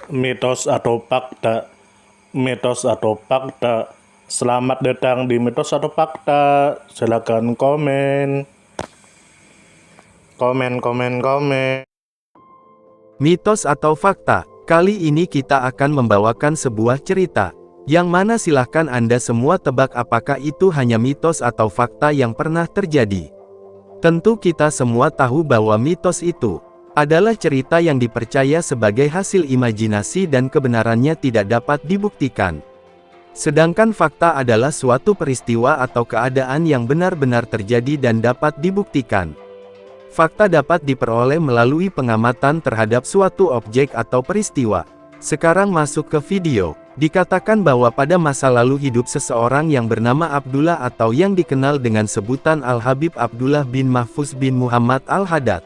Mitos atau fakta? Mitos atau fakta? Selamat datang di mitos atau fakta. Silakan komen. Komen. Mitos atau fakta? Kali ini kita akan membawakan sebuah cerita, yang mana silahkan Anda semua tebak apakah itu hanya mitos atau fakta yang pernah terjadi. Tentu kita semua tahu bahwa mitos itu adalah cerita yang dipercaya sebagai hasil imajinasi dan kebenarannya tidak dapat dibuktikan. Sedangkan fakta adalah suatu peristiwa atau keadaan yang benar-benar terjadi dan dapat dibuktikan. Fakta dapat diperoleh melalui pengamatan terhadap suatu objek atau peristiwa. Sekarang masuk ke video. Dikatakan bahwa pada masa lalu hidup seseorang yang bernama Abdullah atau yang dikenal dengan sebutan Al-Habib Abdullah bin Mahfuz bin Muhammad Al-Haddad.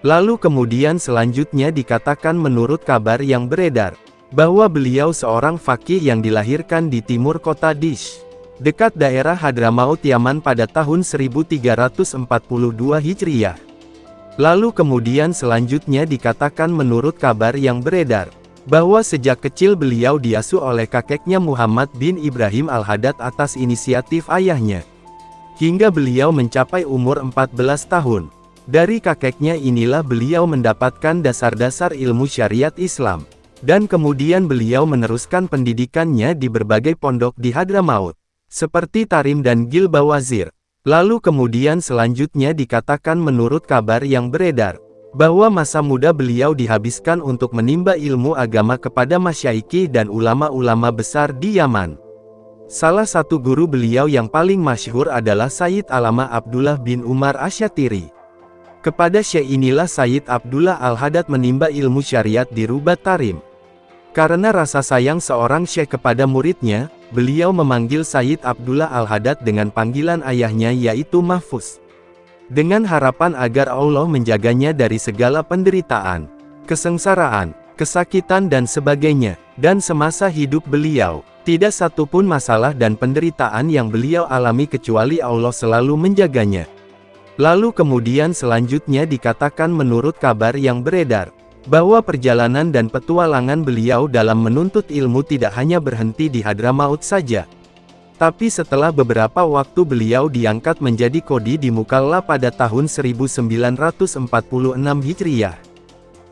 Lalu kemudian selanjutnya dikatakan menurut kabar yang beredar, bahwa beliau seorang faqih yang dilahirkan di timur kota Dish, dekat daerah Hadramaut Yaman pada tahun 1342 Hijriah. Lalu kemudian selanjutnya dikatakan menurut kabar yang beredar, bahwa sejak kecil beliau diasuh oleh kakeknya Muhammad bin Ibrahim Al-Haddad atas inisiatif ayahnya. Hingga beliau mencapai umur 14 tahun. Dari kakeknya inilah beliau mendapatkan dasar-dasar ilmu syariat Islam. Dan kemudian beliau meneruskan pendidikannya di berbagai pondok di Hadramaut, seperti Tarim dan Gilbawazir. Lalu kemudian selanjutnya dikatakan menurut kabar yang beredar, bahwa masa muda beliau dihabiskan untuk menimba ilmu agama kepada masyaikh dan ulama-ulama besar di Yaman. Salah satu guru beliau yang paling masyhur adalah Sayyid Alama Abdullah bin Umar Asyatiri. Kepada syekh inilah Sayyid Abdullah Al-Haddad menimba ilmu syariat di Rubat Tarim. Karena rasa sayang seorang syekh kepada muridnya, beliau memanggil Sayyid Abdullah Al-Haddad dengan panggilan ayahnya yaitu Mahfuz. Dengan harapan agar Allah menjaganya dari segala penderitaan, kesengsaraan, kesakitan dan sebagainya. Dan semasa hidup beliau, tidak satupun masalah dan penderitaan yang beliau alami kecuali Allah selalu menjaganya. Lalu kemudian selanjutnya dikatakan menurut kabar yang beredar, bahwa perjalanan dan petualangan beliau dalam menuntut ilmu tidak hanya berhenti di Hadramaut saja. Tapi setelah beberapa waktu beliau diangkat menjadi qadhi di Mukalla pada tahun 1946 Hijriah.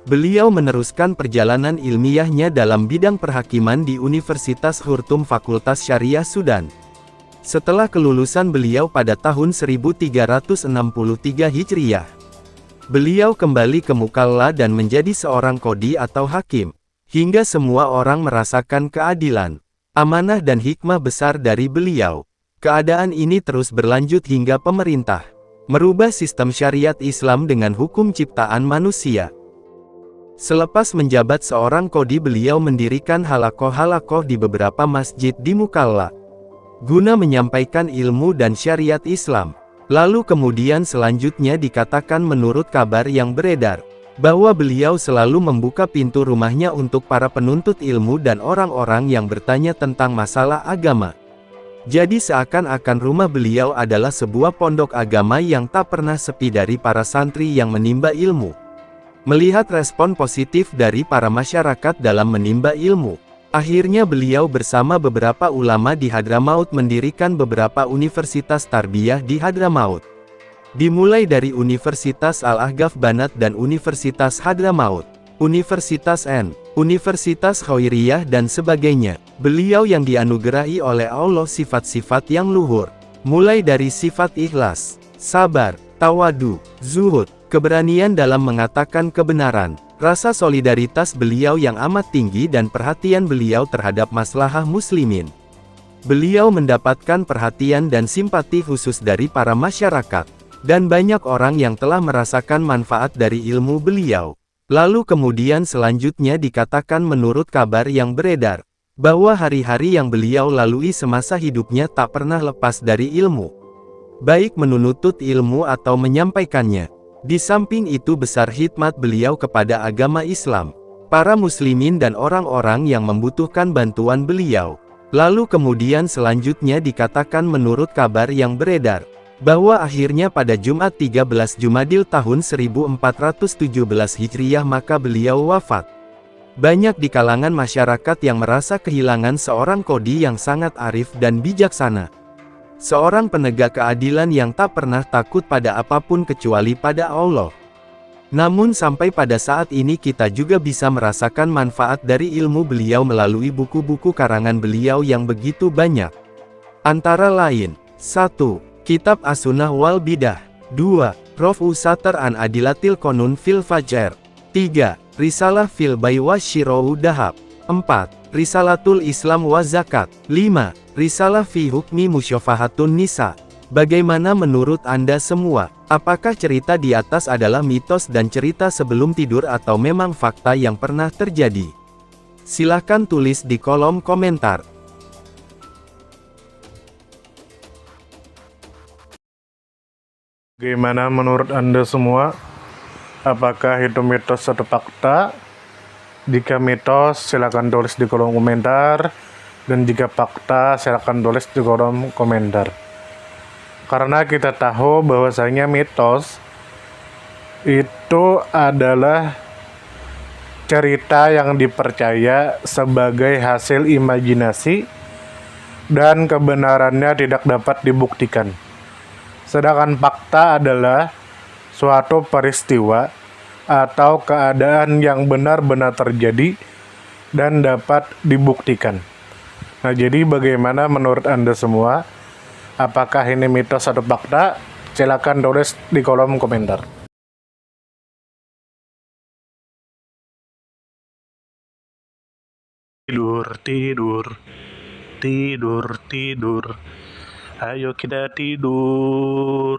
Beliau meneruskan perjalanan ilmiahnya dalam bidang perhakiman di Universitas Khurtum Fakultas Syariah Sudan. Setelah kelulusan beliau pada tahun 1363 Hijriah, beliau kembali ke Mukalla dan menjadi seorang qadhi atau hakim, hingga semua orang merasakan keadilan, amanah dan hikmah besar dari beliau. Keadaan ini terus berlanjut hingga pemerintah merubah sistem syariat Islam dengan hukum ciptaan manusia. Selepas menjabat seorang qadhi, beliau mendirikan halakoh-halakoh di beberapa masjid di Mukalla, guna menyampaikan ilmu dan syariat Islam. Lalu kemudian selanjutnya dikatakan menurut kabar yang beredar, bahwa beliau selalu membuka pintu rumahnya untuk para penuntut ilmu dan orang-orang yang bertanya tentang masalah agama. Jadi seakan-akan rumah beliau adalah sebuah pondok agama yang tak pernah sepi dari para santri yang menimba ilmu. Melihat respon positif dari para masyarakat dalam menimba ilmu, akhirnya beliau bersama beberapa ulama di Hadramaut mendirikan beberapa universitas tarbiyah di Hadramaut. Dimulai dari Universitas Al-Ahqaf Banat dan Universitas Hadramaut, Universitas N, Universitas Khairiyah dan sebagainya. Beliau yang dianugerahi oleh Allah sifat-sifat yang luhur, mulai dari sifat ikhlas, sabar, tawadu, zuhud, keberanian dalam mengatakan kebenaran, rasa solidaritas beliau yang amat tinggi dan perhatian beliau terhadap maslahah muslimin. Beliau mendapatkan perhatian dan simpati khusus dari para masyarakat, dan banyak orang yang telah merasakan manfaat dari ilmu beliau. Lalu kemudian selanjutnya dikatakan menurut kabar yang beredar, bahwa hari-hari yang beliau lalui semasa hidupnya tak pernah lepas dari ilmu, baik menuntut ilmu atau menyampaikannya. Di samping itu besar khidmat beliau kepada agama Islam, para muslimin dan orang-orang yang membutuhkan bantuan beliau. Lalu kemudian selanjutnya dikatakan menurut kabar yang beredar, bahwa akhirnya pada Jumat 13 Jumadil tahun 1417 Hijriah maka beliau wafat. Banyak di kalangan masyarakat yang merasa kehilangan seorang kodi yang sangat arif dan bijaksana. Seorang penegak keadilan yang tak pernah takut pada apapun kecuali pada Allah. Namun sampai pada saat ini kita juga bisa merasakan manfaat dari ilmu beliau melalui buku-buku karangan beliau yang begitu banyak. Antara lain, 1. Kitab As-Sunnah wal Bidah. 2. Raf'u Satar an Adilatil Qanun fil Fajar. 3. Risalah fil Bai wa Syira'u Dahab. 4. Risalatul Islam wa Zakat. 5. Risalah fi hukmi musyafahatun nisa. Bagaimana menurut Anda semua? Apakah cerita di atas adalah mitos dan cerita sebelum tidur atau memang fakta yang pernah terjadi? Silahkan tulis di kolom komentar. Bagaimana menurut Anda semua? Apakah itu mitos atau fakta? Jika mitos, silakan tulis di kolom komentar. Dan jika fakta, silakan tulis di kolom komentar. Karena kita tahu bahwasanya mitos itu adalah cerita yang dipercaya sebagai hasil imajinasi dan kebenarannya tidak dapat dibuktikan. Sedangkan fakta adalah suatu peristiwa atau keadaan yang benar-benar terjadi dan dapat dibuktikan. Nah, jadi bagaimana menurut Anda semua? Apakah ini mitos atau fakta? Silakan tulis di kolom komentar. Tidur, tidur, tidur, tidur. Ayo kita tidur.